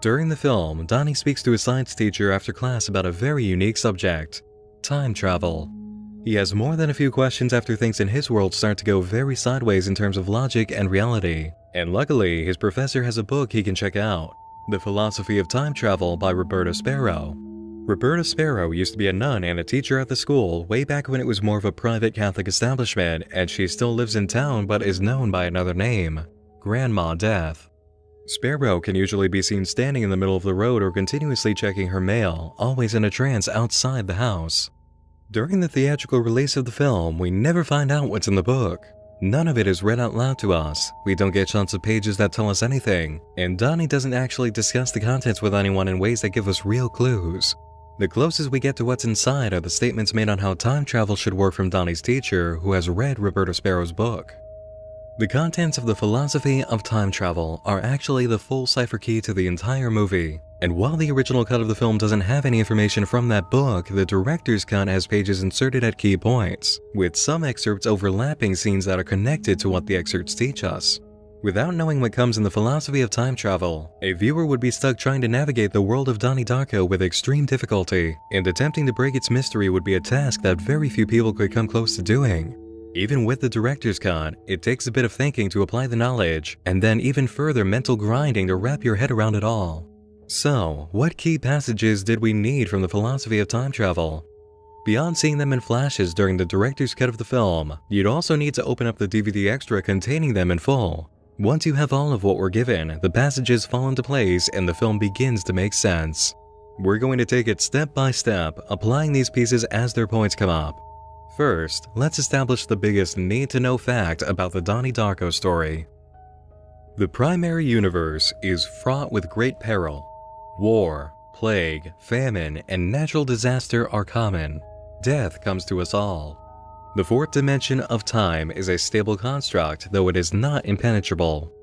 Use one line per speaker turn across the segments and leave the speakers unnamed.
During the film, Donnie speaks to his science teacher after class about a very unique subject: time travel. He has more than a few questions after things in his world start to go very sideways in terms of logic and reality, and luckily his professor has a book he can check out, The Philosophy of Time Travel by Roberta Sparrow. Roberta Sparrow used to be a nun and a teacher at the school way back when it was more of a private Catholic establishment, and she still lives in town but is known by another name: Grandma Death. Sparrow can usually be seen standing in the middle of the road or continuously checking her mail, always in a trance outside the house. During the theatrical release of the film, we never find out what's in the book. None of it is read out loud to us, we don't get shots of pages that tell us anything, and Donnie doesn't actually discuss the contents with anyone in ways that give us real clues. The closest we get to what's inside are the statements made on how time travel should work from Donnie's teacher, who has read Roberta Sparrow's book. The contents of the philosophy of time travel are actually the full cipher key to the entire movie, and while the original cut of the film doesn't have any information from that book, the director's cut has pages inserted at key points, with some excerpts overlapping scenes that are connected to what the excerpts teach us. Without knowing what comes in the philosophy of time travel, a viewer would be stuck trying to navigate the world of Donnie Darko with extreme difficulty, and attempting to break its mystery would be a task that very few people could come close to doing. Even with the director's cut, it takes a bit of thinking to apply the knowledge, and then even further mental grinding to wrap your head around it all. So, what key passages did we need from the philosophy of time travel? Beyond seeing them in flashes during the director's cut of the film, you'd also need to open up the DVD extra containing them in full. Once you have all of what we're given, the passages fall into place and the film begins to make sense. We're going to take it step by step, applying these pieces as their points come up. First, let's establish the biggest need-to-know fact about the Donnie Darko story. The primary universe is fraught with great peril. War, plague, famine, and natural disaster are common. Death comes to us all. The fourth dimension of time is a stable construct, though it is not impenetrable.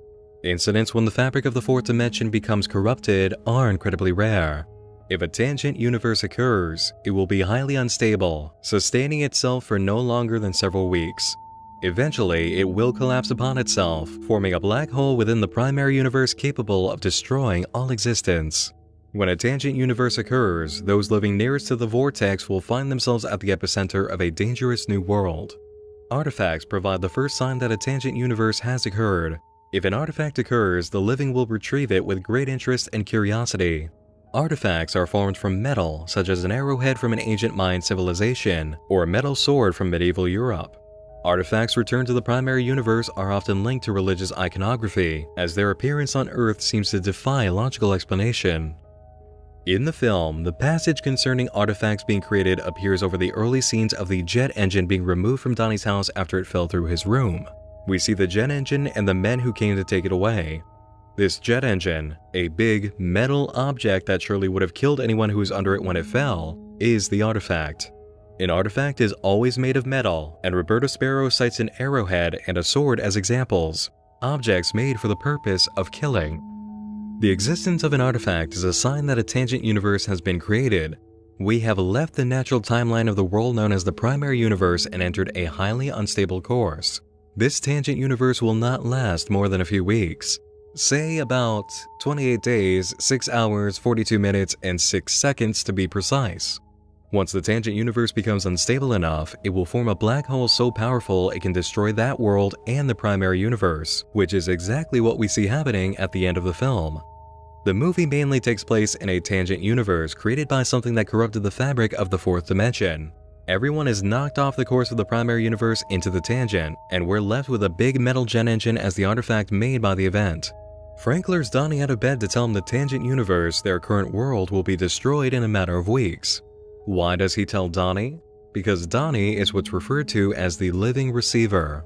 Incidents when the fabric of the fourth dimension becomes corrupted are incredibly rare. If a tangent universe occurs, it will be highly unstable, sustaining itself for no longer than several weeks. Eventually, it will collapse upon itself, forming a black hole within the primary universe capable of destroying all existence. When a tangent universe occurs, those living nearest to the vortex will find themselves at the epicenter of a dangerous new world. Artifacts provide the first sign that a tangent universe has occurred. If an artifact occurs, the living will retrieve it with great interest and curiosity. Artifacts are formed from metal, such as an arrowhead from an ancient Mayan civilization, or a metal sword from medieval Europe. Artifacts returned to the primary universe are often linked to religious iconography, as their appearance on Earth seems to defy logical explanation. In the film, the passage concerning artifacts being created appears over the early scenes of the jet engine being removed from Donnie's house after it fell through his room. We see the jet engine and the men who came to take it away. This jet engine, a big, metal object that surely would have killed anyone who was under it when it fell, is the artifact. An artifact is always made of metal, and Roberta Sparrow cites an arrowhead and a sword as examples, objects made for the purpose of killing. The existence of an artifact is a sign that a tangent universe has been created. We have left the natural timeline of the world known as the primary universe and entered a highly unstable course. This tangent universe will not last more than a few weeks. Say about 28 days, 6 hours, 42 minutes, and 6 seconds to be precise. Once the tangent universe becomes unstable enough, it will form a black hole so powerful it can destroy that world and the primary universe, which is exactly what we see happening at the end of the film. The movie mainly takes place in a tangent universe created by something that corrupted the fabric of the fourth dimension. Everyone is knocked off the course of the primary universe into the tangent, and we're left with a big metal jet engine as the artifact made by the event. Frank lures Donnie out of bed to tell him the tangent universe, their current world, will be destroyed in a matter of weeks. Why does he tell Donnie? Because Donnie is what's referred to as the living receiver.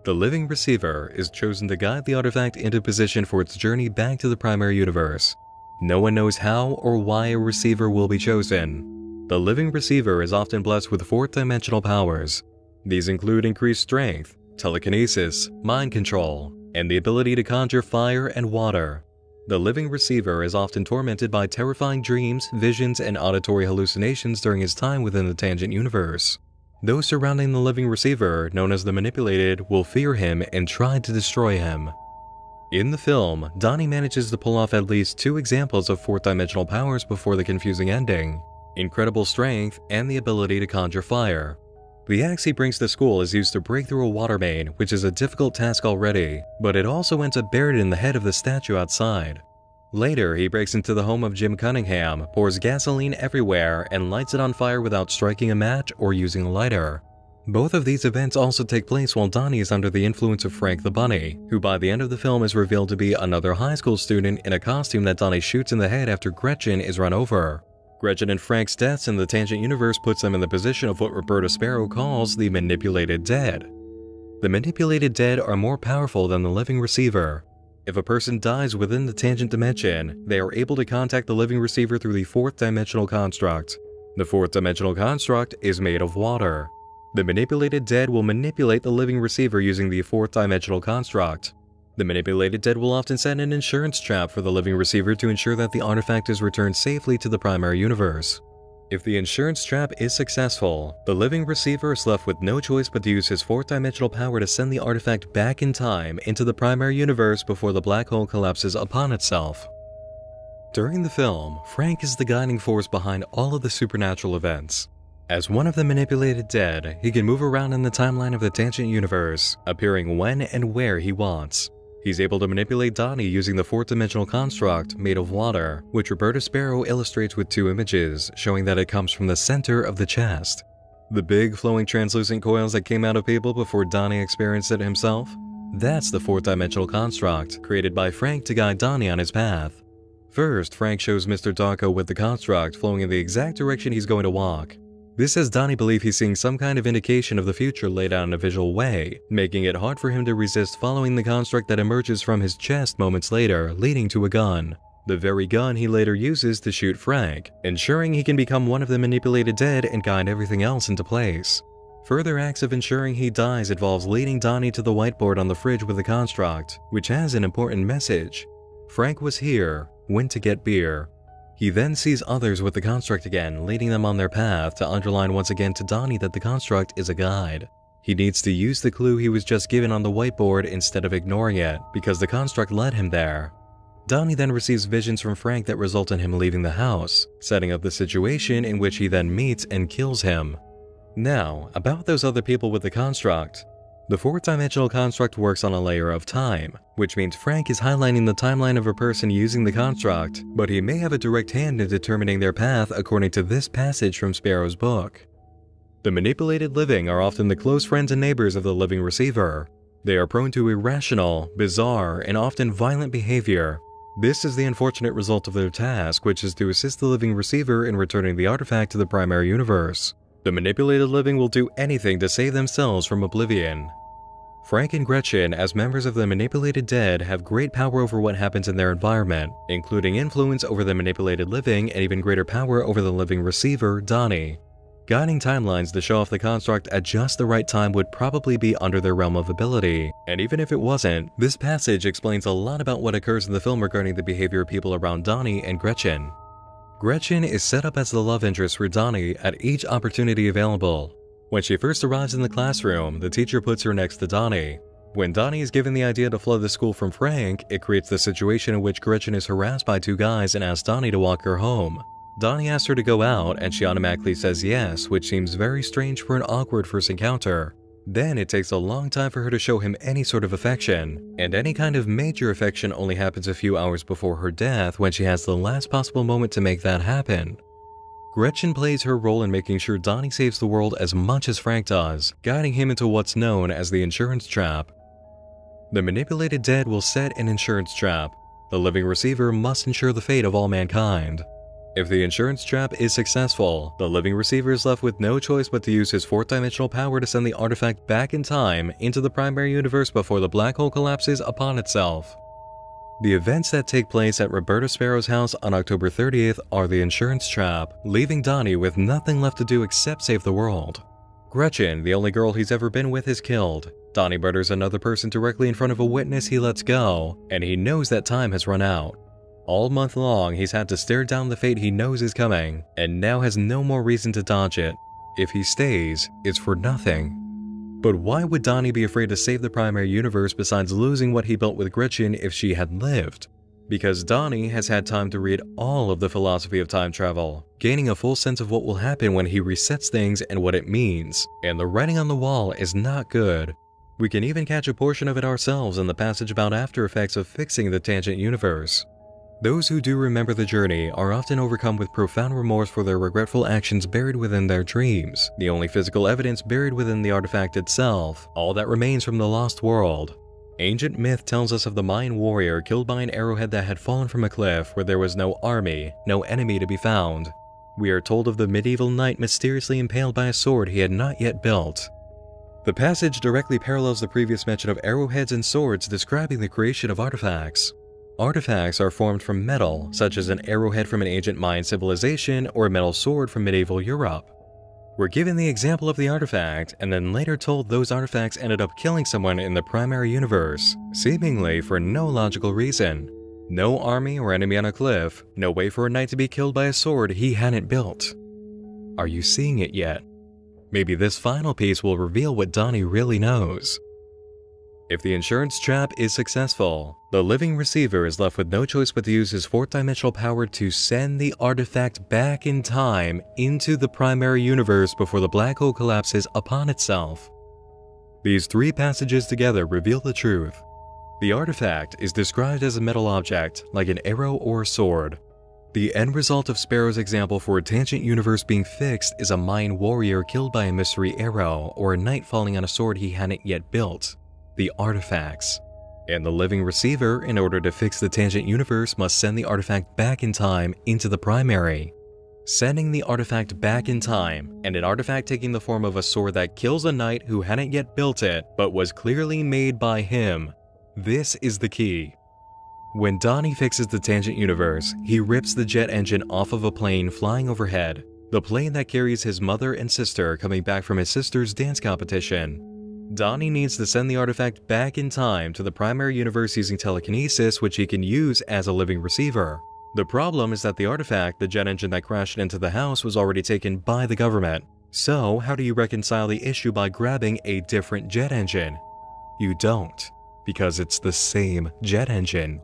The living receiver is chosen to guide the artifact into position for its journey back to the primary universe. No one knows how or why a receiver will be chosen. The living receiver is often blessed with fourth-dimensional powers. These include increased strength, telekinesis, mind control, and the ability to conjure fire and water. The living receiver is often tormented by terrifying dreams, visions, and auditory hallucinations during his time within the tangent universe. Those surrounding the living receiver, known as the manipulated, will fear him and try to destroy him. In the film, Donnie manages to pull off at least 2 examples of 4th-dimensional powers before the confusing ending: incredible strength and the ability to conjure fire. The axe he brings to school is used to break through a water main, which is a difficult task already, but it also ends up buried in the head of the statue outside. Later, he breaks into the home of Jim Cunningham, pours gasoline everywhere, and lights it on fire without striking a match or using a lighter. Both of these events also take place while Donnie is under the influence of Frank the Bunny, who by the end of the film is revealed to be another high school student in a costume that Donnie shoots in the head after Gretchen is run over. Gretchen and Frank's deaths in the Tangent Universe puts them in the position of what Roberta Sparrow calls the manipulated dead. The manipulated dead are more powerful than the living receiver. If a person dies within the Tangent Dimension, they are able to contact the living receiver through the 4th-dimensional construct. The 4th-dimensional construct is made of water. The manipulated dead will manipulate the living receiver using the 4th-dimensional construct. The manipulated dead will often set an insurance trap for the living receiver to ensure that the artifact is returned safely to the primary universe. If the insurance trap is successful, the living receiver is left with no choice but to use his 4th-dimensional power to send the artifact back in time into the primary universe before the black hole collapses upon itself. During the film, Frank is the guiding force behind all of the supernatural events. As one of the manipulated dead, he can move around in the timeline of the Tangent Universe, appearing when and where he wants. He's able to manipulate Donnie using the 4th-dimensional construct made of water, which Roberta Sparrow illustrates with 2 images, showing that it comes from the center of the chest. The big flowing translucent coils that came out of people before Donnie experienced it himself? That's the 4th-dimensional construct, created by Frank to guide Donnie on his path. First, Frank shows Mr. Darko with the construct flowing in the exact direction he's going to walk. This has Donnie believe he's seeing some kind of indication of the future laid out in a visual way, making it hard for him to resist following the construct that emerges from his chest moments later, leading to a gun. The very gun he later uses to shoot Frank, ensuring he can become one of the manipulated dead and guide everything else into place. Further acts of ensuring he dies involves leading Donnie to the whiteboard on the fridge with the construct, which has an important message. Frank was here, went to get beer. He then sees others with the construct again, leading them on their path to underline once again to Donnie that the construct is a guide. He needs to use the clue he was just given on the whiteboard instead of ignoring it, because the construct led him there. Donnie then receives visions from Frank that result in him leaving the house, setting up the situation in which he then meets and kills him. Now, about those other people with the construct. The 4th-dimensional construct works on a layer of time, which means Frank is highlighting the timeline of a person using the construct, but he may have a direct hand in determining their path according to this passage from Sparrow's book. The manipulated living are often the close friends and neighbors of the living receiver. They are prone to irrational, bizarre, and often violent behavior. This is the unfortunate result of their task, which is to assist the living receiver in returning the artifact to the primary universe. The manipulated living will do anything to save themselves from oblivion. Frank and Gretchen, as members of the manipulated dead, have great power over what happens in their environment, including influence over the manipulated living and even greater power over the living receiver, Donnie. Guiding timelines to show off the construct at just the right time would probably be under their realm of ability, and even if it wasn't, this passage explains a lot about what occurs in the film regarding the behavior of people around Donnie and Gretchen. Gretchen is set up as the love interest for Donnie at each opportunity available. When she first arrives in the classroom, the teacher puts her next to Donnie. When Donnie is given the idea to flood the school from Frank, it creates the situation in which Gretchen is harassed by 2 guys and asks Donnie to walk her home. Donnie asks her to go out, and she automatically says yes, which seems very strange for an awkward first encounter. Then it takes a long time for her to show him any sort of affection, and any kind of major affection only happens a few hours before her death when she has the last possible moment to make that happen. Gretchen plays her role in making sure Donnie saves the world as much as Frank does, guiding him into what's known as the insurance trap. The manipulated dead will set an insurance trap. The living receiver must ensure the fate of all mankind. If the insurance trap is successful, the living receiver is left with no choice but to use his 4th-dimensional power to send the artifact back in time into the primary universe before the black hole collapses upon itself. The events that take place at Roberta Sparrow's house on October 30th are the insurance trap, leaving Donnie with nothing left to do except save the world. Gretchen, the only girl he's ever been with, is killed. Donnie murders another person directly in front of a witness he lets go, and he knows that time has run out. All month long, he's had to stare down the fate he knows is coming, and now has no more reason to dodge it. If he stays, it's for nothing. But why would Donnie be afraid to save the primary universe besides losing what he built with Gretchen if she had lived? Because Donnie has had time to read all of the philosophy of time travel, gaining a full sense of what will happen when he resets things and what it means, and the writing on the wall is not good. We can even catch a portion of it ourselves in the passage about after effects of fixing the tangent universe. Those who do remember the journey are often overcome with profound remorse for their regretful actions buried within their dreams, the only physical evidence buried within the artifact itself, all that remains from the lost world. Ancient myth tells us of the Mayan warrior killed by an arrowhead that had fallen from a cliff where there was no army, no enemy to be found. We are told of the medieval knight mysteriously impaled by a sword he had not yet built. The passage directly parallels the previous mention of arrowheads and swords describing the creation of artifacts. Artifacts are formed from metal, such as an arrowhead from an ancient Mayan civilization or a metal sword from medieval Europe. We're given the example of the artifact, and then later told those artifacts ended up killing someone in the primary universe, seemingly for no logical reason. No army or enemy on a cliff, no way for a knight to be killed by a sword he hadn't built. Are you seeing it yet? Maybe this final piece will reveal what Donnie really knows. If the insurance trap is successful, the living receiver is left with no choice but to use his fourth-dimensional power to send the artifact back in time into the primary universe before the black hole collapses upon itself. These three passages together reveal the truth. The artifact is described as a metal object, like an arrow or a sword. The end result of Sparrow's example for a tangent universe being fixed is a Mayan warrior killed by a mystery arrow, or a knight falling on a sword he hadn't yet built. The artifacts. And the living receiver, in order to fix the tangent universe, must send the artifact back in time into the primary. Sending the artifact back in time, and an artifact taking the form of a sword that kills a knight who hadn't yet built it, but was clearly made by him. This is the key. When Donnie fixes the tangent universe, he rips the jet engine off of a plane flying overhead, the plane that carries his mother and sister coming back from his sister's dance competition. Donnie needs to send the artifact back in time to the primary universe using telekinesis, which he can use as a living receiver. The problem is that the artifact, the jet engine that crashed into the house, was already taken by the government. So, how do you reconcile the issue by grabbing a different jet engine? You don't, because it's the same jet engine.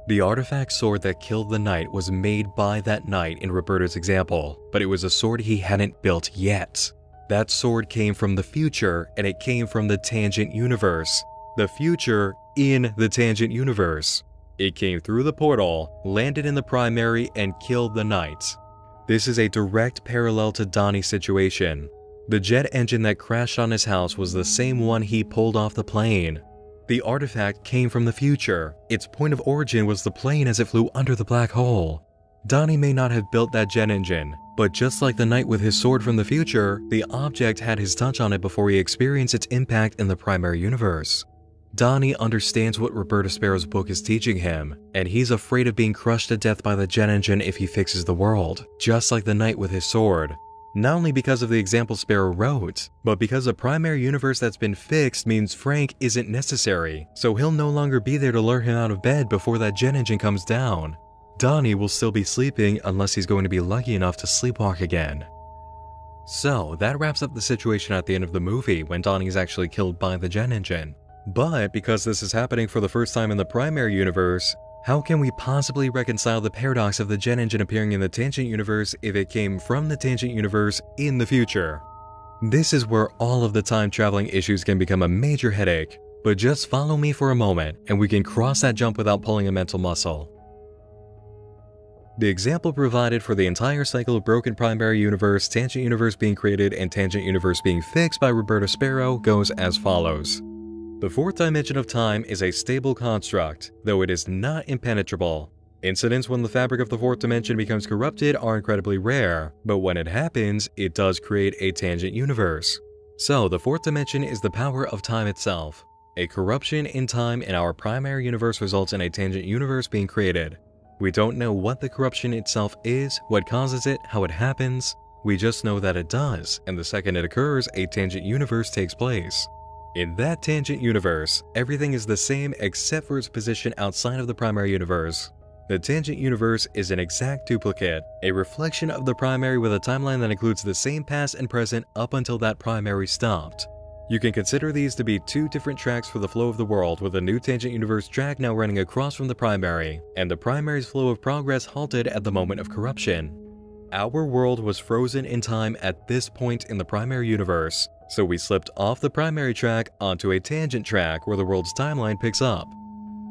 The artifact sword that killed the knight was made by that knight in Roberta's example, but it was a sword he hadn't built yet. That sword came from the future, and it came from the tangent universe. The future in the tangent universe. It came through the portal, landed in the primary, and killed the knight. This is a direct parallel to Donnie's situation. The jet engine that crashed on his house was the same one he pulled off the plane. The artifact came from the future. Its point of origin was the plane as it flew under the black hole. Donnie may not have built that jet engine, but just like the knight with his sword from the future, the object had his touch on it before he experienced its impact in the primary universe. Donnie understands what Roberta Sparrow's book is teaching him, and he's afraid of being crushed to death by the jet engine if he fixes the world, just like the knight with his sword. Not only because of the example Sparrow wrote, but because a primary universe that's been fixed means Frank isn't necessary, so he'll no longer be there to lure him out of bed before that jet engine comes down. Donnie will still be sleeping unless he's going to be lucky enough to sleepwalk again. So, that wraps up the situation at the end of the movie when Donnie is actually killed by the jet engine. But because this is happening for the first time in the primary universe, how can we possibly reconcile the paradox of the jet engine appearing in the tangent universe if it came from the tangent universe in the future? This is where all of the time traveling issues can become a major headache, but just follow me for a moment and we can cross that jump without pulling a mental muscle. The example provided for the entire cycle of broken primary universe, tangent universe being created, and tangent universe being fixed by Roberta Sparrow goes as follows. The fourth dimension of time is a stable construct, though it is not impenetrable. Incidents when the fabric of the fourth dimension becomes corrupted are incredibly rare, but when it happens, it does create a tangent universe. So the fourth dimension is the power of time itself. A corruption in time in our primary universe results in a tangent universe being created. We don't know what the corruption itself is, what causes it, how it happens. We just know that it does, and the second it occurs, a tangent universe takes place. In that tangent universe, everything is the same except for its position outside of the primary universe. The tangent universe is an exact duplicate, a reflection of the primary with a timeline that includes the same past and present up until that primary stopped. You can consider these to be two different tracks for the flow of the world, with a new tangent universe track now running across from the primary, and the primary's flow of progress halted at the moment of corruption. Our world was frozen in time at this point in the primary universe, so we slipped off the primary track onto a tangent track where the world's timeline picks up.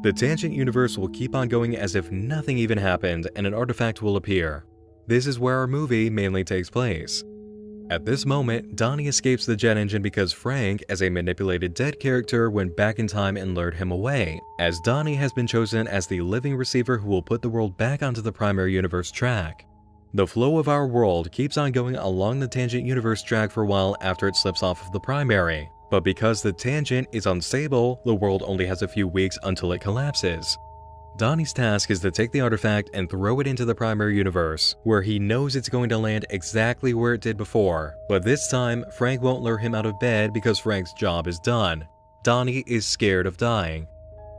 The tangent universe will keep on going as if nothing even happened, and an artifact will appear. This is where our movie mainly takes place. At this moment, Donnie escapes the jet engine because Frank, as a manipulated dead character, went back in time and lured him away, as Donnie has been chosen as the living receiver who will put the world back onto the primary universe track. The flow of our world keeps on going along the tangent universe track for a while after it slips off of the primary, but because the tangent is unstable, the world only has a few weeks until it collapses. Donnie's task is to take the artifact and throw it into the primary universe, where he knows it's going to land exactly where it did before, but this time, Frank won't lure him out of bed because Frank's job is done. Donnie is scared of dying.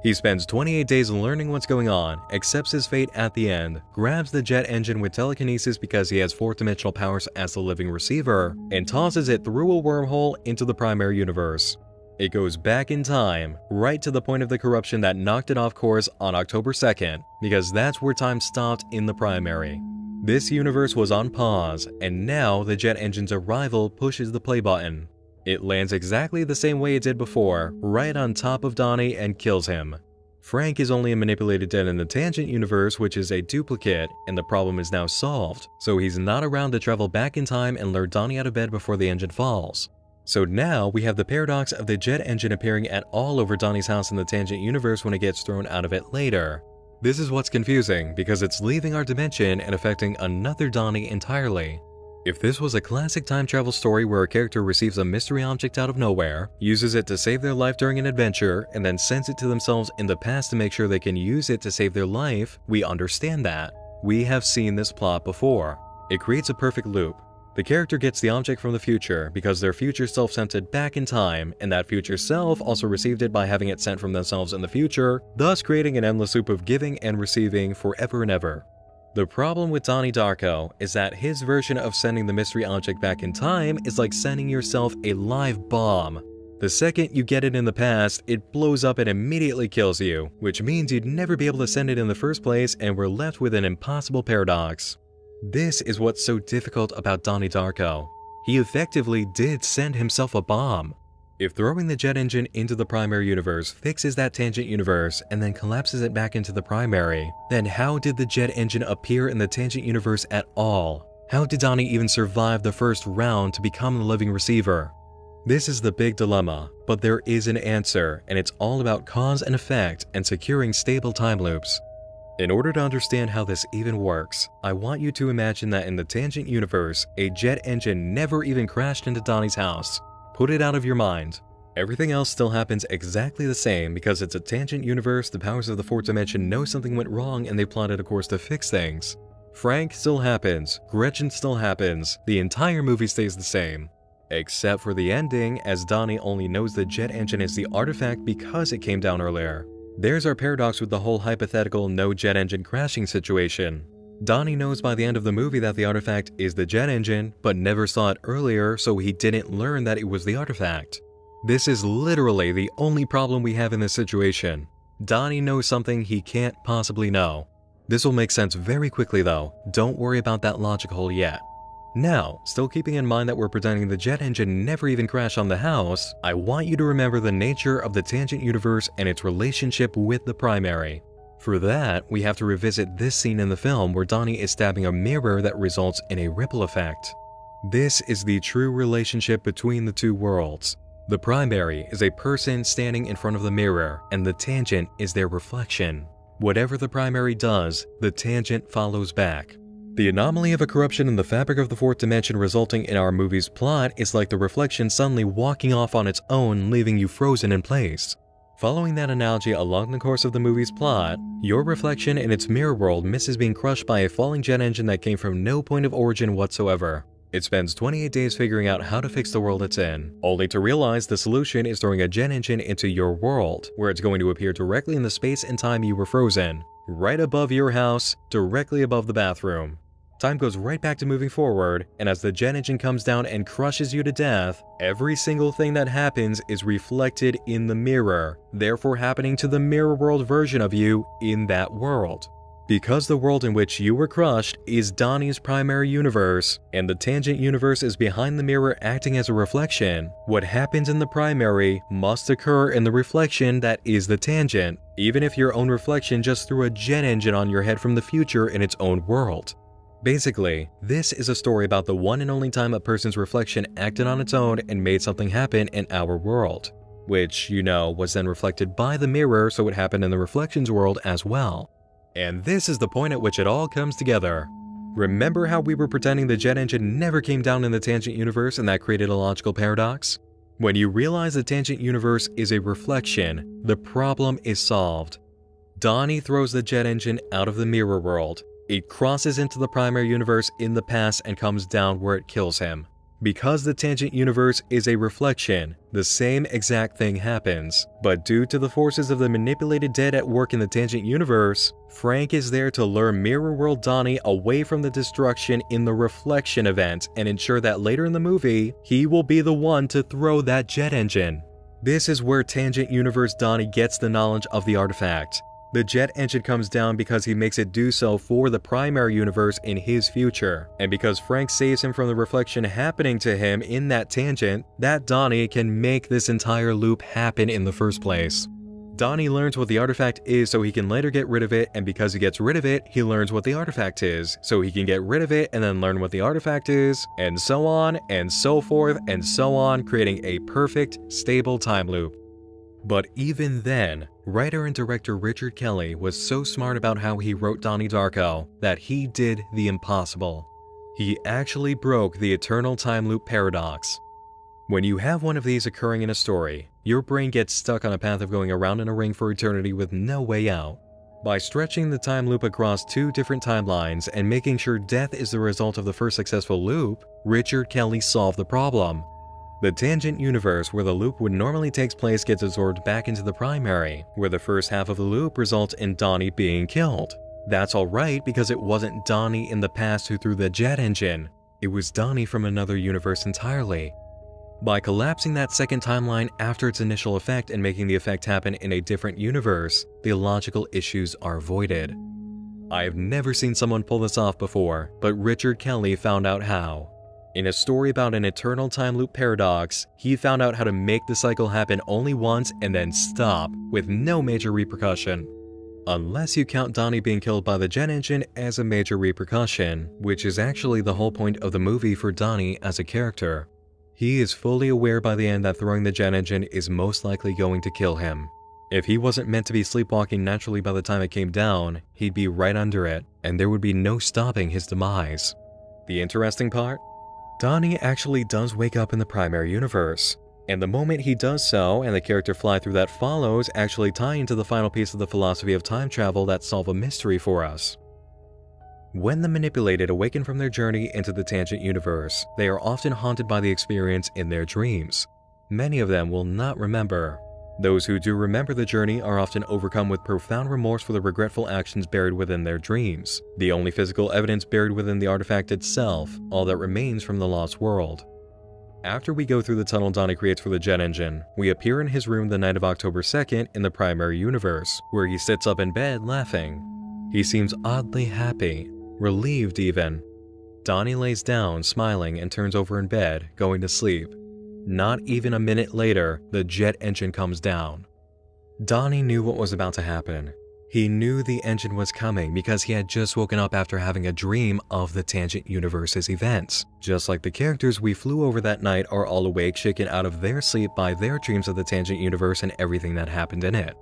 He spends 28 days learning what's going on, accepts his fate at the end, grabs the jet engine with telekinesis because he has fourth-dimensional powers as the living receiver, and tosses it through a wormhole into the primary universe. It goes back in time, right to the point of the corruption that knocked it off course on October 2nd, because that's where time stopped in the primary. This universe was on pause, and now the jet engine's arrival pushes the play button. It lands exactly the same way it did before, right on top of Donnie, and kills him. Frank is only a manipulated dead in the tangent universe, which is a duplicate, and the problem is now solved, so he's not around to travel back in time and lure Donnie out of bed before the engine falls. So now we have the paradox of the jet engine appearing at all over Donnie's house in the tangent universe when it gets thrown out of it later. This is what's confusing, because it's leaving our dimension and affecting another Donnie entirely. If this was a classic time travel story where a character receives a mystery object out of nowhere, uses it to save their life during an adventure, and then sends it to themselves in the past to make sure they can use it to save their life, we understand that. We have seen this plot before. It creates a perfect loop. The character gets the object from the future because their future self sent it back in time, and that future self also received it by having it sent from themselves in the future, thus creating an endless loop of giving and receiving forever and ever. The problem with Donnie Darko is that his version of sending the mystery object back in time is like sending yourself a live bomb. The second you get it in the past, it blows up and immediately kills you, which means you'd never be able to send it in the first place, and we're left with an impossible paradox. This is what's so difficult about Donnie Darko. He effectively did send himself a bomb. If throwing the jet engine into the primary universe fixes that tangent universe and then collapses it back into the primary, then how did the jet engine appear in the tangent universe at all? How did Donnie even survive the first round to become the living receiver? This is the big dilemma, but there is an answer, and it's all about cause and effect and securing stable time loops. In order to understand how this even works, I want you to imagine that in the tangent universe, a jet engine never even crashed into Donnie's house. Put it out of your mind. Everything else still happens exactly the same because it's a tangent universe. The powers of the fourth dimension know something went wrong and they plotted a course to fix things. Frank still happens, Gretchen still happens, the entire movie stays the same. Except for the ending, as Donnie only knows the jet engine is the artifact because it came down earlier. There's our paradox with the whole hypothetical no jet engine crashing situation. Donnie knows by the end of the movie that the artifact is the jet engine, but never saw it earlier, so he didn't learn that it was the artifact. This is literally the only problem we have in this situation. Donnie knows something he can't possibly know. This will make sense very quickly though, don't worry about that logic hole yet. Now, still keeping in mind that we're pretending the jet engine never even crashed on the house, I want you to remember the nature of the tangent universe and its relationship with the primary. For that, we have to revisit this scene in the film where Donnie is stabbing a mirror that results in a ripple effect. This is the true relationship between the two worlds. The primary is a person standing in front of the mirror, and the tangent is their reflection. Whatever the primary does, the tangent follows back. The anomaly of a corruption in the fabric of the fourth dimension resulting in our movie's plot is like the reflection suddenly walking off on its own, leaving you frozen in place. Following that analogy along the course of the movie's plot, your reflection in its mirror world misses being crushed by a falling jet engine that came from no point of origin whatsoever. It spends 28 days figuring out how to fix the world it's in, only to realize the solution is throwing a jet engine into your world, where it's going to appear directly in the space and time you were frozen, right above your house, directly above the bathroom. time goes right back to moving forward, and as the jet engine comes down and crushes you to death, every single thing that happens is reflected in the mirror, therefore happening to the mirror world version of you in that world. Because the world in which you were crushed is Donnie's primary universe, and the tangent universe is behind the mirror acting as a reflection, what happens in the primary must occur in the reflection that is the tangent, even if your own reflection just threw a jet engine on your head from the future in its own world. Basically, this is a story about the one and only time a person's reflection acted on its own and made something happen in our world, which, was then reflected by the mirror, so it happened in the reflections world as well. And this is the point at which it all comes together. Remember how we were pretending the jet engine never came down in the tangent universe and that created a logical paradox? When you realize the tangent universe is a reflection, the problem is solved. Donnie throws the jet engine out of the mirror world. It crosses into the primary universe in the past and comes down where it kills him. Because the tangent universe is a reflection, the same exact thing happens. But due to the forces of the manipulated dead at work in the tangent universe, Frank is there to lure Mirror World Donnie away from the destruction in the reflection event and ensure that later in the movie, he will be the one to throw that jet engine. This is where Tangent Universe Donnie gets the knowledge of the artifact. The jet engine comes down because he makes it do so for the primary universe in his future, and because Frank saves him from the reflection happening to him in that tangent, that Donnie can make this entire loop happen in the first place. Donnie learns what the artifact is so he can later get rid of it, and because he gets rid of it, he learns what the artifact is, so he can get rid of it and then learn what the artifact is, and so on, and so forth, and so on, creating a perfect, stable time loop. But even then, writer and director Richard Kelly was so smart about how he wrote Donnie Darko that he did the impossible. He actually broke the eternal time loop paradox. When you have one of these occurring in a story, your brain gets stuck on a path of going around in a ring for eternity with no way out. By stretching the time loop across two different timelines and making sure death is the result of the first successful loop, Richard Kelly solved the problem. The tangent universe where the loop would normally take place gets absorbed back into the primary, where the first half of the loop results in Donnie being killed. That's alright because it wasn't Donnie in the past who threw the jet engine. It was Donnie from another universe entirely. By collapsing that second timeline after its initial effect and making the effect happen in a different universe, the logical issues are avoided. I have never seen someone pull this off before, but Richard Kelly found out how. In a story about an eternal time loop paradox, he found out how to make the cycle happen only once and then stop, with no major repercussion. Unless you count Donnie being killed by the jet engine as a major repercussion, which is actually the whole point of the movie for Donnie as a character. He is fully aware by the end that throwing the jet engine is most likely going to kill him. If he wasn't meant to be sleepwalking naturally by the time it came down, he'd be right under it, and there would be no stopping his demise. The interesting part? Donnie actually does wake up in the primary universe, and the moment he does so and the character fly through that follows actually tie into the final piece of the philosophy of time travel that solve a mystery for us. When the manipulated awaken from their journey into the tangent universe, they are often haunted by the experience in their dreams. Many of them will not remember. Those who do remember the journey are often overcome with profound remorse for the regretful actions buried within their dreams, the only physical evidence buried within the artifact itself, all that remains from the lost world. After we go through the tunnel Donnie creates for the jet engine, we appear in his room the night of October 2nd in the primary universe, where he sits up in bed laughing. He seems oddly happy, relieved even. Donnie lays down, smiling, and turns over in bed, going to sleep. Not even a minute later, the jet engine comes down. Donnie knew what was about to happen. He knew the engine was coming because he had just woken up after having a dream of the Tangent Universe's events. Just like the characters we flew over that night are all awake, shaken out of their sleep by their dreams of the Tangent Universe and everything that happened in it.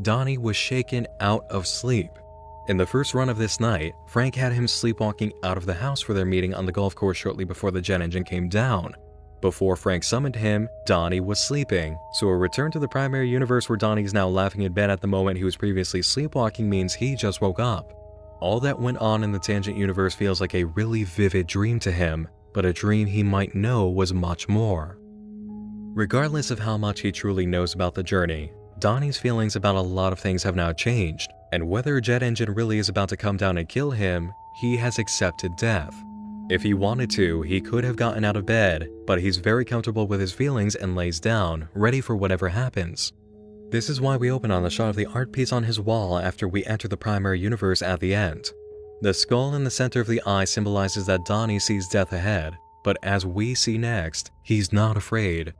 Donnie was shaken out of sleep. In the first run of this night, Frank had him sleepwalking out of the house for their meeting on the golf course shortly before the jet engine came down. Before Frank summoned him, Donnie was sleeping, so a return to the primary universe where Donnie is now laughing in bed at the moment he was previously sleepwalking means he just woke up. All that went on in the Tangent Universe feels like a really vivid dream to him, but a dream he might know was much more. Regardless of how much he truly knows about the journey, Donnie's feelings about a lot of things have now changed, and whether a jet engine really is about to come down and kill him, he has accepted death. If he wanted to, he could have gotten out of bed, but he's very comfortable with his feelings and lays down, ready for whatever happens. This is why we open on the shot of the art piece on his wall after we enter the primary universe at the end. The skull in the center of the eye symbolizes that Donnie sees death ahead, but as we see next, he's not afraid.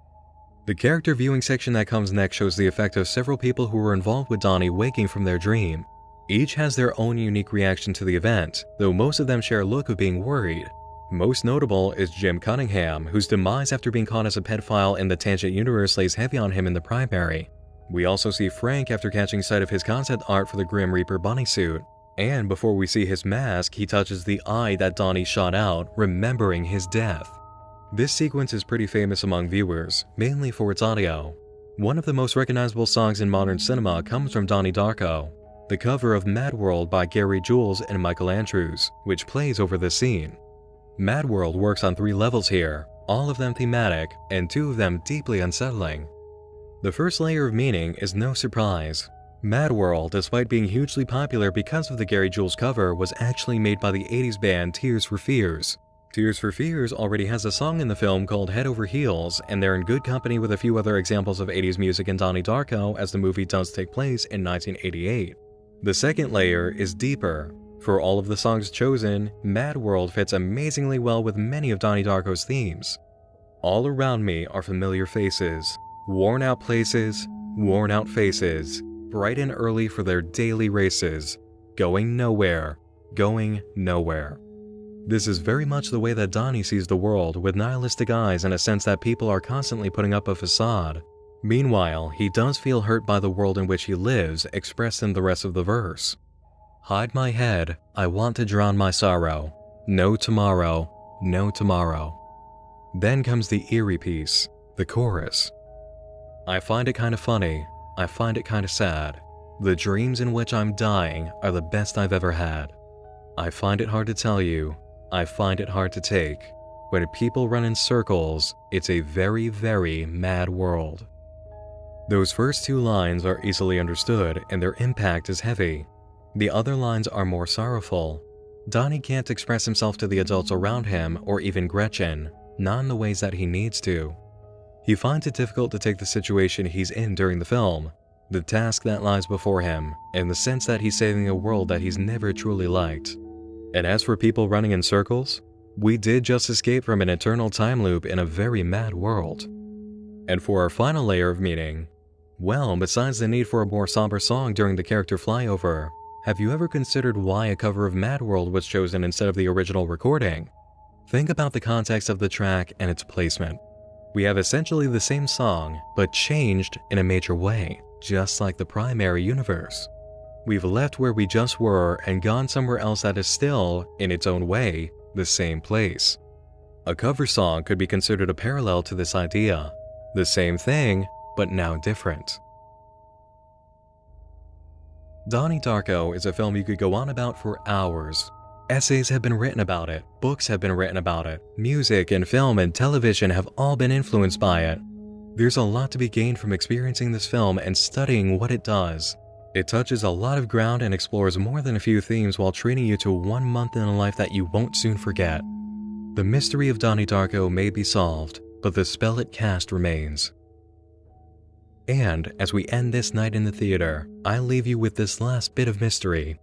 The character viewing section that comes next shows the effect of several people who were involved with Donnie waking from their dream. Each has their own unique reaction to the event, though most of them share a look of being worried. Most notable is Jim Cunningham, whose demise after being caught as a pedophile in the Tangent universe lays heavy on him in the primary. We also see Frank after catching sight of his concept art for the Grim Reaper bunny suit. And before we see his mask, he touches the eye that Donnie shot out, remembering his death. This sequence is pretty famous among viewers, mainly for its audio. One of the most recognizable songs in modern cinema comes from Donnie Darko, the cover of Mad World by Gary Jules and Michael Andrews, which plays over this scene. Mad World works on 3 levels here, all of them thematic, and 2 of them deeply unsettling. The first layer of meaning is no surprise. Mad World, despite being hugely popular because of the Gary Jules cover, was actually made by the 80s band Tears for Fears. Tears for Fears already has a song in the film called Head Over Heels, and they're in good company with a few other examples of 80s music in Donnie Darko, as the movie does take place in 1988. The second layer is deeper. For all of the songs chosen, Mad World fits amazingly well with many of Donnie Darko's themes. All around me are familiar faces, worn out places, worn out faces, bright and early for their daily races, going nowhere, going nowhere. This is very much the way that Donnie sees the world, with nihilistic eyes and a sense that people are constantly putting up a facade. Meanwhile, he does feel hurt by the world in which he lives, expressed in the rest of the verse. Hide my head, I want to drown my sorrow. No tomorrow, no tomorrow. Then comes the eerie piece, the chorus. I find it kind of funny, I find it kind of sad. The dreams in which I'm dying are the best I've ever had. I find it hard to tell you, I find it hard to take. When people run in circles, it's a very, very mad world. Those first 2 lines are easily understood and their impact is heavy. The other lines are more sorrowful. Donnie can't express himself to the adults around him or even Gretchen, not in the ways that he needs to. He finds it difficult to take the situation he's in during the film, the task that lies before him, and the sense that he's saving a world that he's never truly liked. And as for people running in circles, we did just escape from an eternal time loop in a very mad world. And for our final layer of meaning, well, besides the need for a more somber song during the character flyover, have you ever considered why a cover of Mad World was chosen instead of the original recording? Think about the context of the track and its placement. We have essentially the same song, but changed in a major way, just like the primary universe. We've left where we just were and gone somewhere else that is still, in its own way, the same place. A cover song could be considered a parallel to this idea. The same thing, but now different. Donnie Darko is a film you could go on about for hours. Essays have been written about it, books have been written about it, music and film and television have all been influenced by it. There's a lot to be gained from experiencing this film and studying what it does. It touches a lot of ground and explores more than a few themes while treating you to 1 month in a life that you won't soon forget. The mystery of Donnie Darko may be solved, but the spell it cast remains. And as we end this night in the theater, I leave you with this last bit of mystery.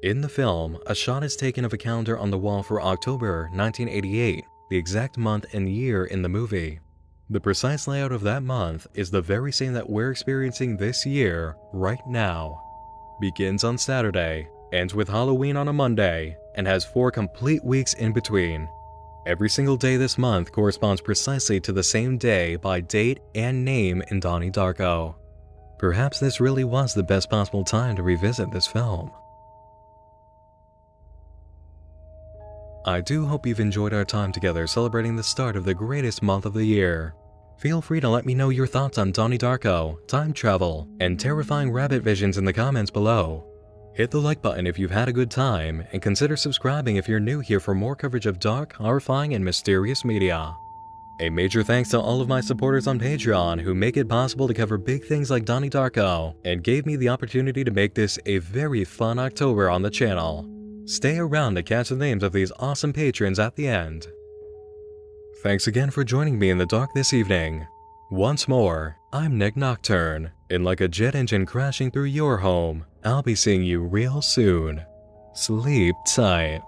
In the film, a shot is taken of a calendar on the wall for October 1988, the exact month and year in the movie. The precise layout of that month is the very same that we're experiencing this year, right now. Begins on Saturday, ends with Halloween on a Monday, and has 4 complete weeks in between. Every single day this month corresponds precisely to the same day by date and name in Donnie Darko. Perhaps this really was the best possible time to revisit this film. I do hope you've enjoyed our time together celebrating the start of the greatest month of the year. Feel free to let me know your thoughts on Donnie Darko, time travel, and terrifying rabbit visions in the comments below. Hit the like button if you've had a good time, and consider subscribing if you're new here for more coverage of dark, horrifying, and mysterious media. A major thanks to all of my supporters on Patreon who make it possible to cover big things like Donnie Darko, and gave me the opportunity to make this a very fun October on the channel. Stay around to catch the names of these awesome patrons at the end. Thanks again for joining me in the dark this evening. Once more, I'm Nick Nocturne, and like a jet engine crashing through your home, I'll be seeing you real soon. Sleep tight.